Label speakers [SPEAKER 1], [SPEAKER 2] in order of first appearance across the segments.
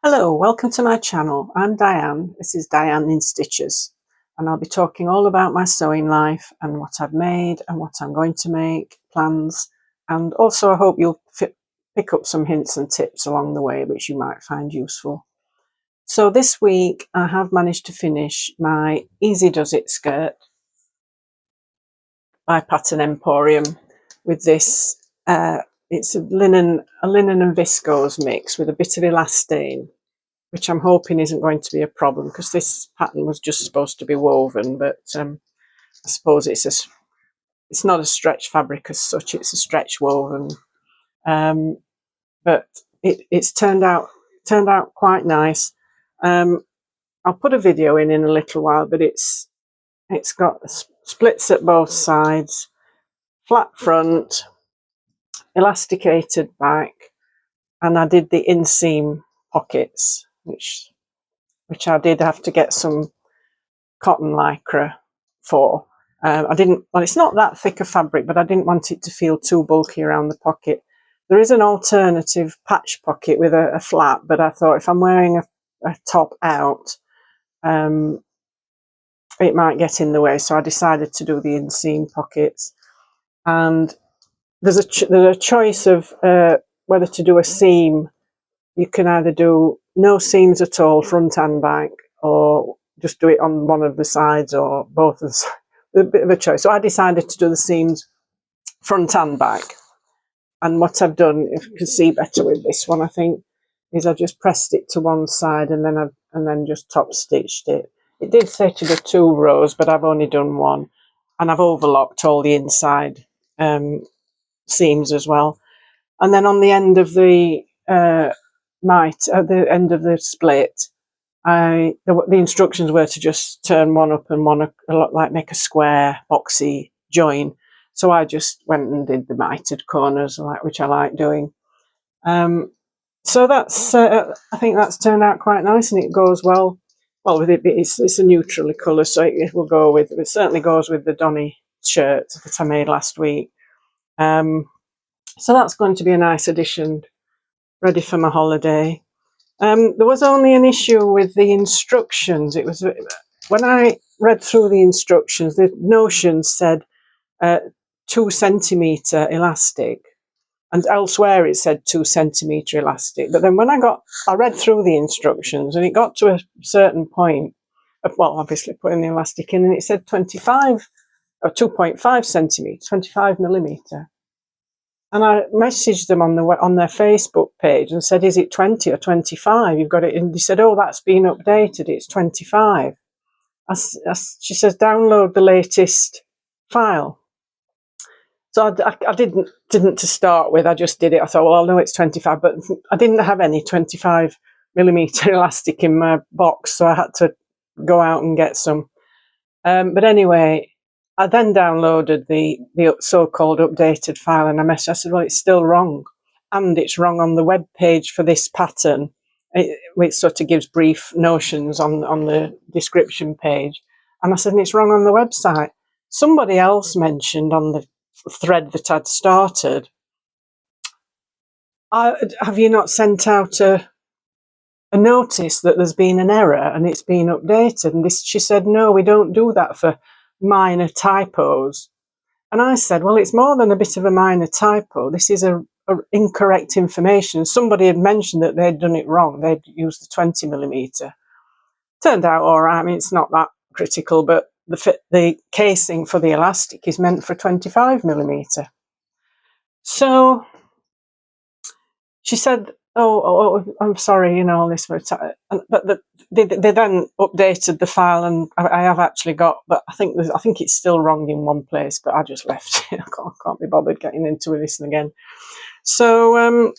[SPEAKER 1] Hello, welcome to my channel. I'm Diane. This is Diane in Stitches, and I'll be talking all about my sewing life and what I've made and what I'm going to make, plans, and also I hope you'll pick up some hints and tips along the way which you might find useful. So this week I have managed to finish my Easy Does It skirt by Pattern Emporium with this it's a linen and viscose mix with a bit of elastane, which I'm hoping isn't going to be a problem because this pattern was just supposed to be woven, but I suppose it's not a stretch fabric as such, it's a stretch woven. But it's turned out quite nice. I'll put a video in a little while, but it's got splits at both sides, flat front, elasticated back, and I did the inseam pockets, which I did have to get some cotton lycra for. I didn't, well, it's not that thick a fabric, but I didn't want it to feel too bulky around the pocket. There is an alternative patch pocket with a flap, but I thought if I'm wearing a top out, it might get in the way, so I decided to do the inseam pockets. And there's a choice of whether to do a seam. You can either do no seams at all, front and back, or just do it on one of the sides or both of the sides. A bit of a choice. So I decided to do the seams front and back. And what I've done, if you can see better with this one, I think, is I just pressed it to one side and then just top stitched it. It did say to do 2 rows, but I've only done 1, and I've overlocked all the inside seams as well. And then on the end of the at the end of the split, the instructions were to just turn one up and one, like make a square boxy join. So I just went and did the mitered corners, which I like doing. So that's I think that's turned out quite nice, and it goes well with it. It's a neutrally colour, so it will go with. It certainly goes with the Donny shirt that I made last week. So that's going to be a nice addition, ready for my holiday. There was only an issue with the instructions. It was when I read through the instructions, the notions said 2 centimetre elastic, and elsewhere it said 2 centimetre elastic. But then when I read through the instructions, and it got to a certain point of, well, obviously putting the elastic in, and it said 25 or 2.5 centimetres, 25 millimetre. And I messaged them on their Facebook page and said, is it 20 or 25? You've got it. And they said, oh, that's been updated. It's 25. She says, download the latest file. So I didn't to start with. I just did it. I thought, well, I'll know it's 25, but I didn't have any 25 millimetre elastic in my box, so I had to go out and get some. But anyway, I then downloaded the so-called updated file, and I said, well, it's still wrong. And it's wrong on the web page for this pattern, which sort of gives brief notions on the description page. And I said, and it's wrong on the website. Somebody else mentioned on the thread that I'd started, have you not sent out a notice that there's been an error and it's been updated? And she said, no, we don't do that for minor typos. And I said, well, it's more than a bit of a minor typo. This is a incorrect information. Somebody had mentioned that they'd done it wrong. They'd used the 20 millimetre. Turned out all right. I mean, it's not that critical, but the casing for the elastic is meant for 25 millimetre. So she said, oh, I'm sorry, all this. But they then updated the file, and I have actually got, but I think it's still wrong in one place, but I just left it. I can't be bothered getting into this again. So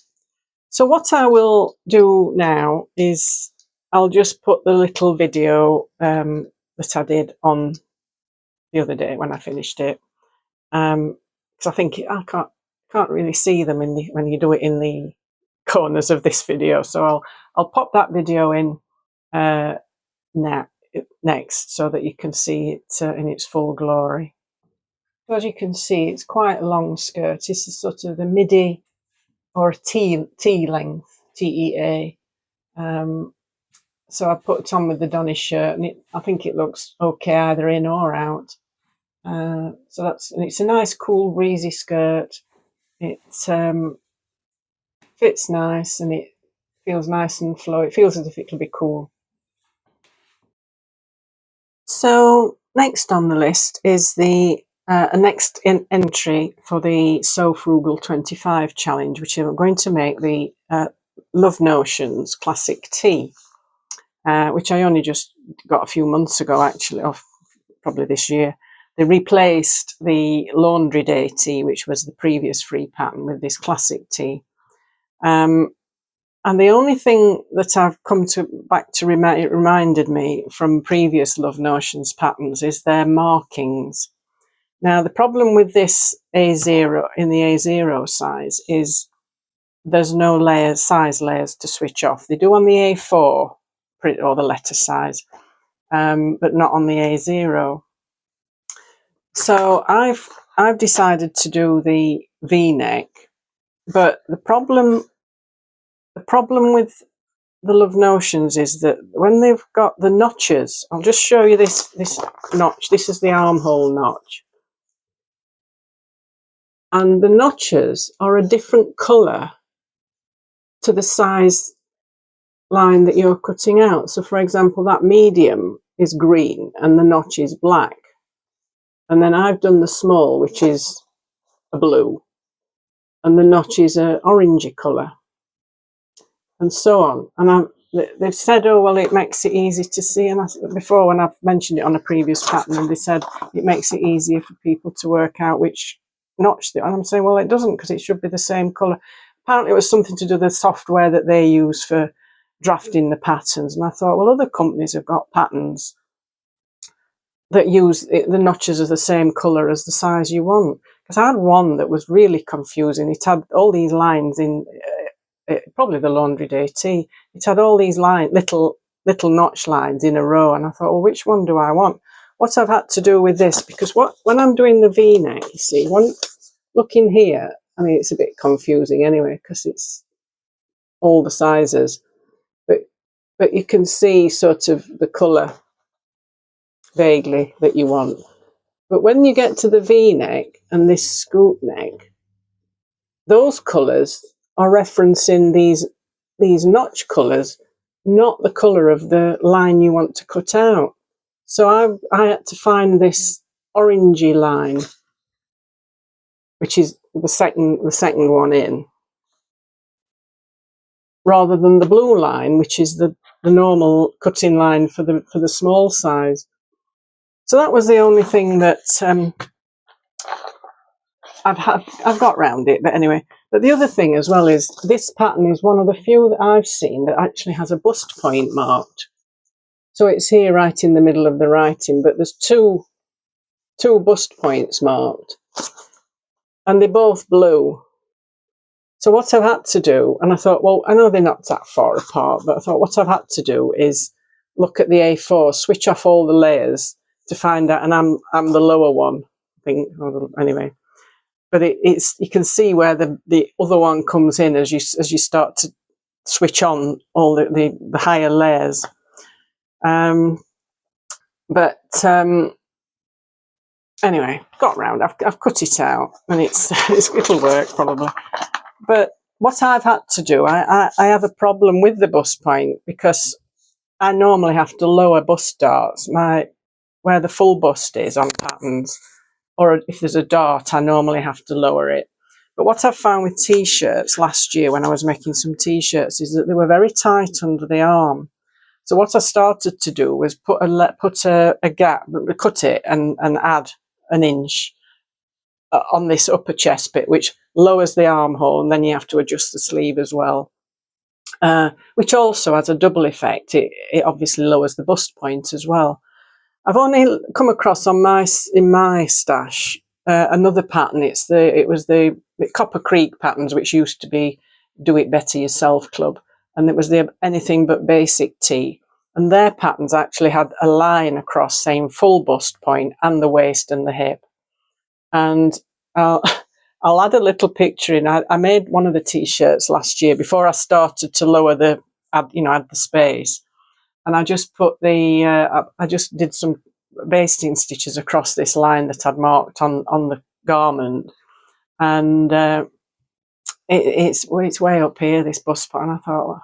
[SPEAKER 1] what I will do now is I'll just put the little video that I did on the other day when I finished it, because I think I can't really see them when you do it in the corners of this video. So I'll pop that video in next, so that you can see it in its full glory. So as you can see, it's quite a long skirt. This is sort of the midi or a T length, TEA. So I put it on with the Donny shirt, and I think it looks okay either in or out. So it's a nice, cool, breezy skirt. It fits nice, and it feels nice and flowy. It feels as if it'll be cool. So next on the list is the next entry for the Sew Frugal 25 challenge, which I'm going to make the Love Notions Classic Tee, which I only just got a few months ago, actually, or probably this year. They replaced the Laundry Day tee, which was the previous free pattern, with this classic tee. And the only thing that I've come back to it reminded me from previous Love Notions patterns is their markings. Now, the problem with this A0 in the A0 size is there's no size layers to switch off. They do on the A4 or the letter size, but not on the A0. So I've decided to do the V-neck, but the problem with the Love Notions is that when they've got the notches, I'll just show you this notch. This is the armhole notch, and the notches are a different colour to the size line that you're cutting out. So, for example, that medium is green and the notch is black, and then I've done the small, which is a blue, and the notch is an orangey colour, and so on. And they've said, oh, well, it makes it easy to see. And before, when I've mentioned it on a previous pattern, and they said it makes it easier for people to work out which notch and I'm saying, well, it doesn't, because it should be the same colour. Apparently, it was something to do with the software that they use for drafting the patterns. And I thought, well, other companies have got patterns that use the notches are the same colour as the size you want. Because I had one that was really confusing. It had all these lines in, probably the Laundry Day tee. It had all these little notch lines in a row, and I thought, well, which one do I want? What I've had to do with this, because when I'm doing the V-neck, you see, looking here, I mean, it's a bit confusing anyway, because it's all the sizes, but you can see sort of the colour vaguely that you want. But when you get to the V-neck and this scoop neck, those colours are referencing these notch colours, not the colour of the line you want to cut out. So I had to find this orangey line, which is the second one in, rather than the blue line, which is the normal cutting line for the small size. So that was the only thing that I've got round it. But anyway, but the other thing as well is this pattern is one of the few that I've seen that actually has a bust point marked. So it's here right in the middle of the writing, but there's two bust points marked, and they're both blue. So what I've had to do, and I thought, well, I know they're not that far apart, but I thought what I've had to do is look at the A4, switch off all the layers to find out, and I'm the lower one, I think. Anyway, but it's you can see where the other one comes in as you start to switch on all the higher layers. Anyway, got round. I've cut it out, and it'll work probably. But what I've had to do, I have a problem with the bust point, because I normally have to lower bust darts. Where the full bust is on patterns, or if there's a dart, I normally have to lower it. But what I've found with t-shirts last year when I was making some t-shirts is that they were very tight under the arm. So what I started to do was put a gap, cut it and add an inch on this upper chest bit, which lowers the armhole, and then you have to adjust the sleeve as well, which also has a double effect. It obviously lowers the bust point as well. I've only come across in my stash another pattern. It was the Copper Creek patterns, which used to be Do It Better Yourself Club, and it was the Anything But Basic tee, and their patterns actually had a line across saying full bust point and the waist and the hip. And I'll add a little picture in. I made one of the t-shirts last year before I started to lower the add the space. And I just put I just did some basting stitches across this line that I'd marked on the garment, and it's way up here, this bust part, and I thought,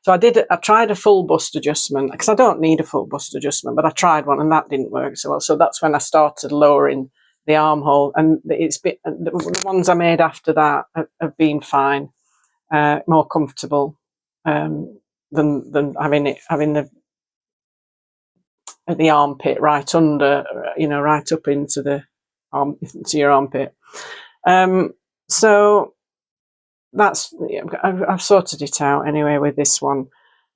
[SPEAKER 1] so I tried a full bust adjustment, because I don't need a full bust adjustment, but I tried one and that didn't work so well. So that's when I started lowering the armhole, and the ones I made after that have been fine, more comfortable than having the armpit right under, right up into your armpit. So I've sorted it out anyway with this one,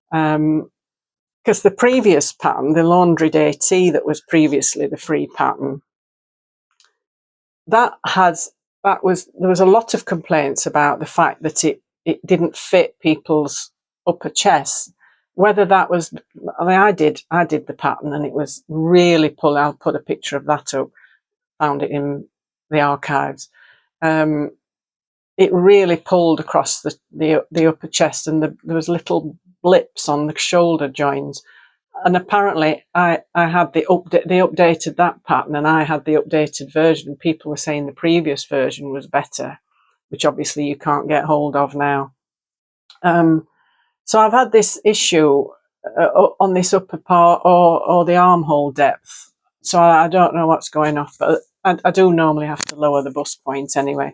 [SPEAKER 1] because the previous pattern, the Laundry Day Tea, that was previously the free pattern, there was a lot of complaints about the fact that it didn't fit people's upper chests. Whether that was, I did the pattern and it was really pull. I'll put a picture of that up. Found it in the archives. It really pulled across the upper chest, and there was little blips on the shoulder joins. And apparently, I had they updated that pattern, and I had the updated version. People were saying the previous version was better, which obviously you can't get hold of now. So I've had this issue on this upper part or the armhole depth. So I don't know what's going off, but I do normally have to lower the bust point anyway.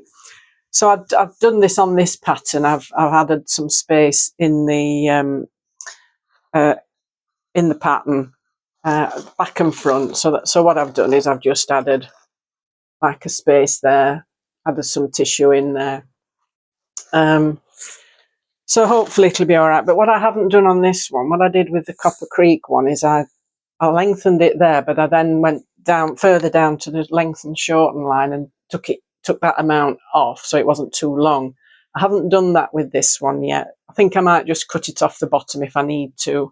[SPEAKER 1] So I've done this on this pattern. I've added some space in the pattern, back and front. So what I've done is I've just added like a space there, added some tissue in there. So hopefully it'll be all right. But what I haven't done on this one, what I did with the Copper Creek one, is I lengthened it there, but I then went further down to the lengthen shorten line and took that amount off so it wasn't too long. I haven't done that with this one yet. I think I might just cut it off the bottom if I need to,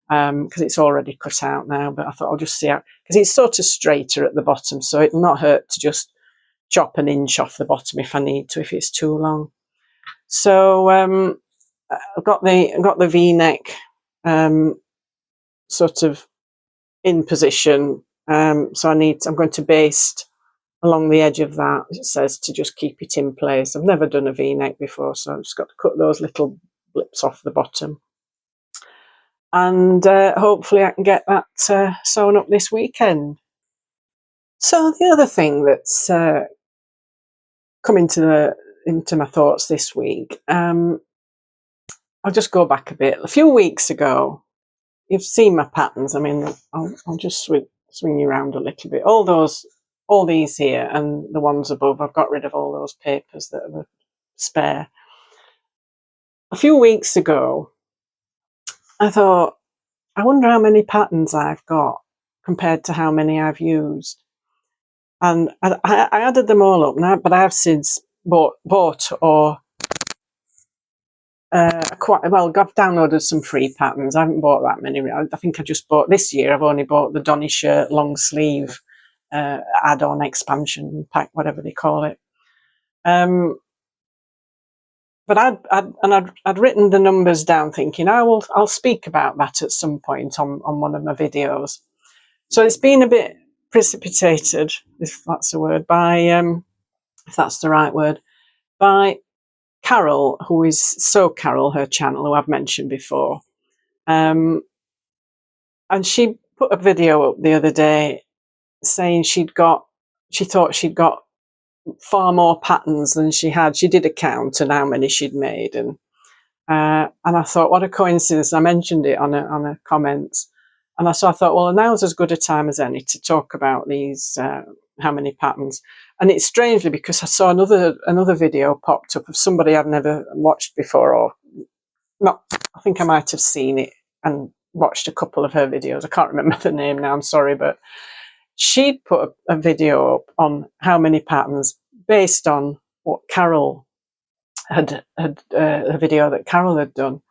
[SPEAKER 1] because it's already cut out now, but I thought I'll just see how, because it's sort of straighter at the bottom, so it'll not hurt to just chop an inch off the bottom if I need to, if it's too long. So I've got the V-neck sort of in position, so I'm going to baste along the edge of that. It says to just keep it in place. I've never done a V-neck before, so I've just got to cut those little blips off the bottom, and hopefully I can get that sewn up this weekend. So the other thing that's come into my thoughts this week, I'll just go back a bit. A few weeks ago, you've seen my patterns. I mean, I'll just swing you around a little bit. All these here and the ones above, I've got rid of all those papers that are spare. A few weeks ago, I thought, I wonder how many patterns I've got compared to how many I've used. And I added them all up now, but I have since bought or I've downloaded some free patterns. I haven't bought that many. I think I just bought this year. I've only bought the Donny shirt long sleeve add-on expansion pack, whatever they call it. But I'd written the numbers down, thinking I'll speak about that at some point on one of my videos. So it's been a bit precipitated, if that's a word, by if that's the right word, by Carol, who is So Carol, her channel, who I've mentioned before. And she put a video up the other day saying she thought she'd got far more patterns than she had. She did a count and how many she'd made, and I thought, what a coincidence. I mentioned it on a comments, and I thought, well, now's as good a time as any to talk about these how many patterns. And it's strangely because I saw another video popped up of somebody I've never watched before, or not. I think I might have seen it and watched a couple of her videos. I can't remember the name now, I'm sorry, but she'd put a video up on how many patterns based on what Carol had a video that Carol had done.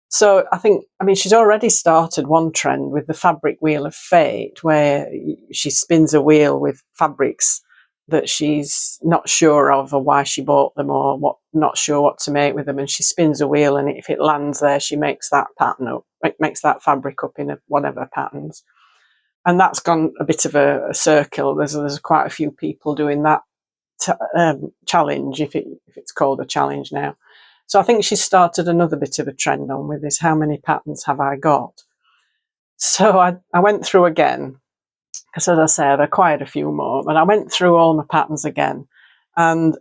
[SPEAKER 1] So I mean, she's already started one trend with the fabric wheel of fate, where she spins a wheel with fabrics that she's not sure of, or why she bought them, or not sure what to make with them, and she spins a wheel, and if it lands there, she makes that pattern up, makes that fabric up in whatever patterns. And that's gone a bit of a circle. There's quite a few people doing that challenge, if it's called a challenge now. So I think she started another bit of a trend on with this, how many patterns have I got? So I went through again, because as I said, I acquired a few more, but I went through all my patterns again, and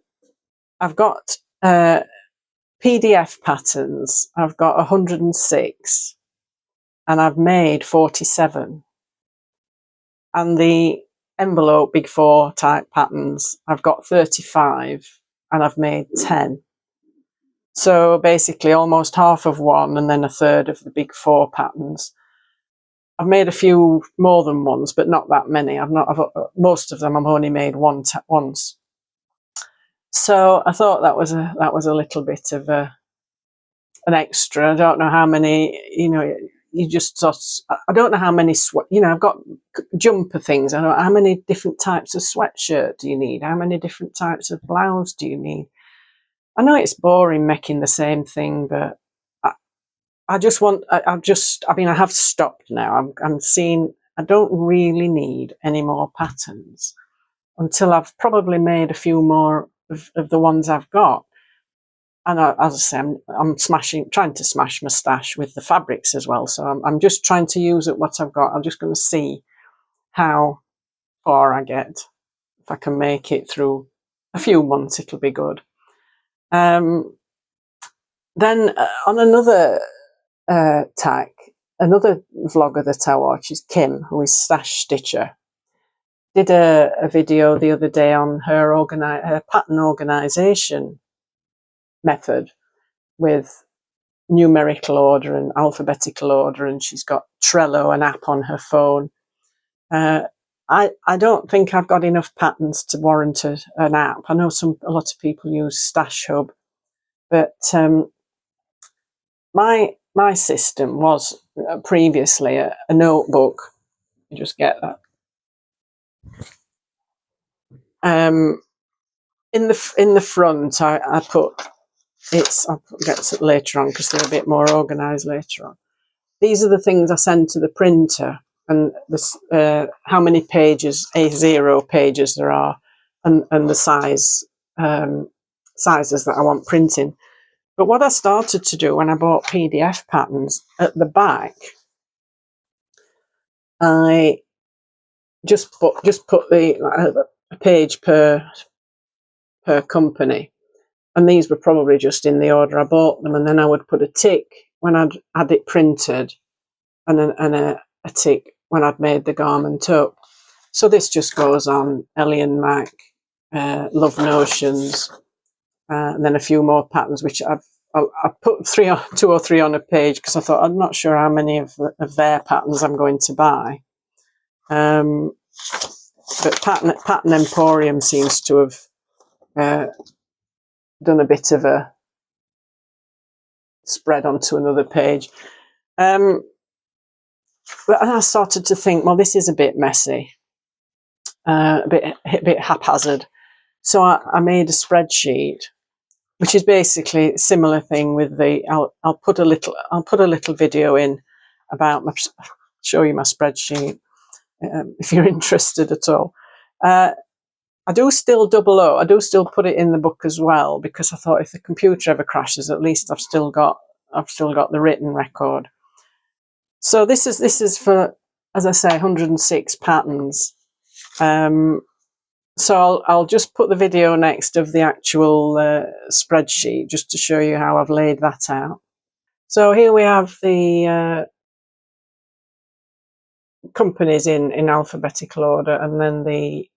[SPEAKER 1] I've got PDF patterns. I've got 106, and I've made 47. And the envelope big 4 type patterns, I've got 35, and I've made 10. So basically almost half of one, and then a third of the big 4 patterns. I've made a few more than once, but not that many. Most of them I've only made once. So I thought that was a little bit of an extra. I don't know how many, you just sort of, I don't know how many I've got jumper things. I don't know how many different types of sweatshirt do you need? How many different types of blouse do you need? I know it's boring making the same thing, but I have stopped now. I'm seeing I don't really need any more patterns until I've probably made a few more of the ones I've got. And as I say, I'm trying to smash my stash with the fabrics as well. So I'm just trying to use it what I've got. I'm just going to see how far I get. If I can make it through a few months, it'll be good. Then on another tack, another vlogger that I watch is Kim, who is Stash Stitcher. Did a video the other day on her pattern organisation method with numerical order and alphabetical order, and she's got Trello, an app on her phone. I don't think I've got enough patterns to warrant an app. I know a lot of people use Stash Hub, but my system was previously a notebook. You just get that. In the front, I put I'll get to it later on because they're a bit more organised later on. These are the things I send to the printer, and this how many pages, A0 pages there are, and the sizes that I want printing. But what I started to do when I bought PDF patterns, at the back, I just put a page per company, and these were probably just in the order I bought them, and then I would put a tick when I'd had it printed, and a tick when I'd made the garment up. So this just goes on Ellie and Mac, Love Notions, and then a few more patterns, which I put 2 or 3 on a page because I thought I'm not sure how many of their patterns I'm going to buy. But Pattern Emporium seems to have done a bit of a spread onto another page. But I started to think, well, this is a bit messy, a bit haphazard. So I made a spreadsheet, which is basically a similar thing with I'll put a little video in about show you my spreadsheet if you're interested at all. I do still I do still put it in the book as well, because I thought if the computer ever crashes, at least I've still got the written record. So this is for, as I say, 106 patterns. So I'll just put the video next of the actual spreadsheet just to show you how I've laid that out. So here we have the companies in alphabetical order, and then the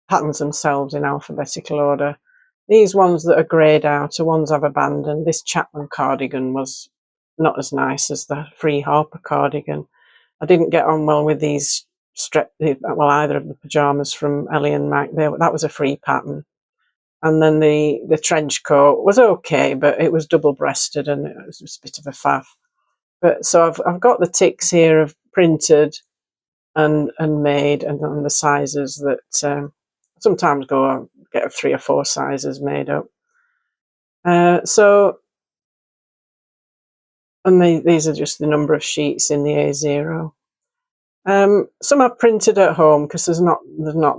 [SPEAKER 1] patterns themselves in alphabetical order. These ones that are greyed out are ones I've abandoned. This Chapman cardigan was not as nice as the Free Harper cardigan. I didn't get on well with these either of the pyjamas from Ellie and Mac. That was a free pattern. And then the trench coat was okay, but it was double-breasted and it was just a bit of a faff. But so I've got the ticks here of printed and made, and the sizes that sometimes go get 3 or 4 sizes made up. And these are just the number of sheets in the A0. Some I've printed at home because there's not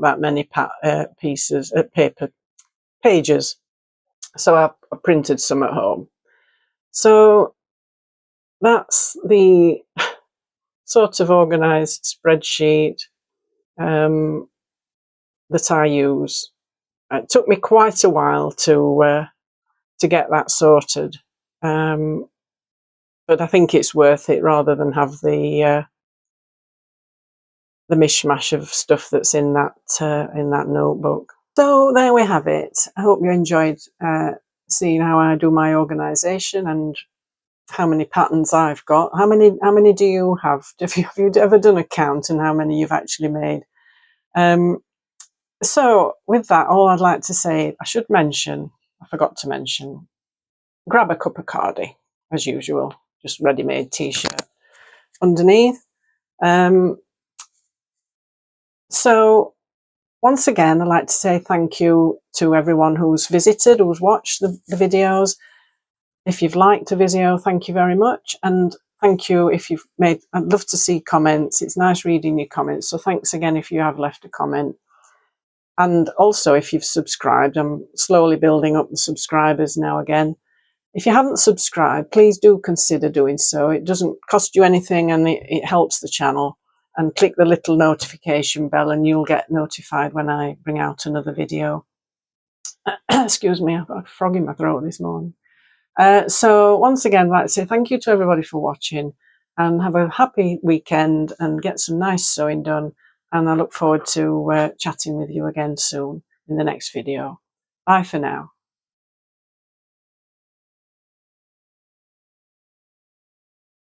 [SPEAKER 1] that many pieces pages, so I've printed some at home. So that's the sort of organised spreadsheet that I use. It took me quite a while to get that sorted, but I think it's worth it rather than have the mishmash of stuff that's in that notebook. So there we have it. I hope you enjoyed seeing how I do my organisation and how many patterns I've got. How many do you have? Have you ever done a count and how many you've actually made? So with that, all I'd like to say, I forgot to mention, grab a cup of cardi, as usual, just ready-made t-shirt underneath. So once again, I'd like to say thank you to everyone who's visited, who's watched the videos. If you've liked a video, thank you very much. And thank you if you've I'd love to see comments. It's nice reading your comments. So thanks again if you have left a comment. And also if you've subscribed, I'm slowly building up the subscribers now again. If you haven't subscribed, please do consider doing so. It doesn't cost you anything and it helps the channel. And click the little notification bell and you'll get notified when I bring out another video. Excuse me, I've got a frog in my throat this morning. So once again, I'd like to say thank you to everybody for watching and have a happy weekend and get some nice sewing done. And I look forward to chatting with you again soon in the next video. Bye for now.